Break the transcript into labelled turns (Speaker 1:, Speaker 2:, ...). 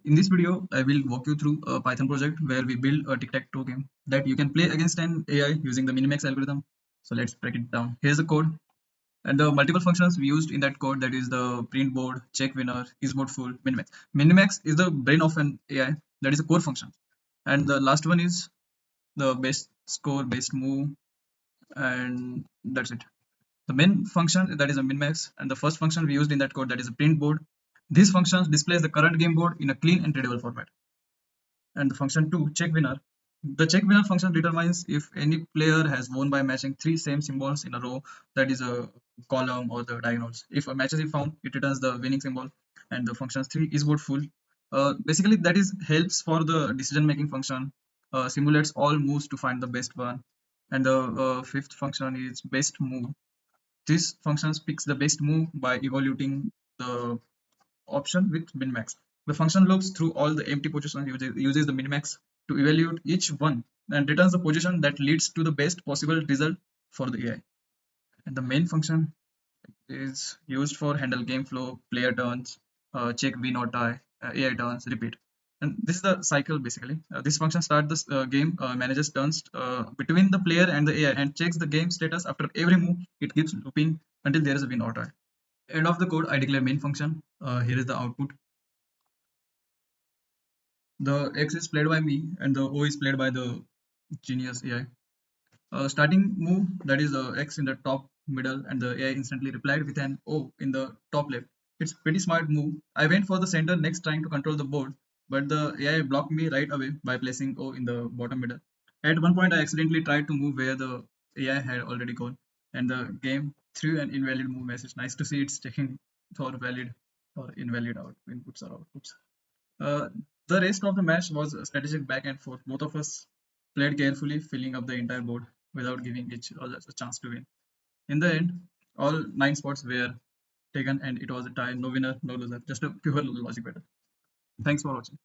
Speaker 1: In this video, I will walk you through a Python project where we build a Tic Tac Toe game that you can play against an AI using the Minimax algorithm. So let's break it down. Here's the code and the multiple functions we used in that code, that is the print board, check winner, is mode full, minimax. Minimax is the brain of an AI, that is a core function. And the last one is the best score, best move, and that's it. The main function, that is a minmax, and the first function we used in that code, that is a print board. These functions displays the current game board in a clean and readable format. And the function 2, check winner. The check winner function determines if any player has won by matching three same symbols in a row, that is a column or the diagonals. If a match is found, it returns the winning symbol. And the function 3 is board full. Basically, that is helps for the decision making function, simulates all moves to find the best one. And the fifth function is best move. This function picks the best move by evaluating the option with minmax. The function looks through all the empty positions, uses the minmax to evaluate each one and returns the position that leads to the best possible result for the AI. And the main function is used for handle game flow, player turns, check win or tie, AI turns, repeat. And this is the cycle basically. This function starts the game, manages turns between the player and the AI, and checks the game status after every move. It keeps looping until there is a win or tie. End of the code, I declare main function. Here is the output. The X is played by me and the O is played by the genius AI. Starting move, that is X in the top middle, and the AI instantly replied with an O in the top left. It's pretty smart move. I went for the center next trying to control the board, but the AI blocked me right away by placing O in the bottom middle. At one point, I accidentally tried to move where the AI had already gone, and the game threw an invalid move message. Nice to see it's checking for valid or invalid out inputs or outputs. Uh, the rest of the match was a strategic back and forth. Both of us played carefully, filling up the entire board without giving each other a chance to win. In the end, all nine spots were taken, and it was a tie. No winner, no loser. Just a pure logic battle. Thanks for watching.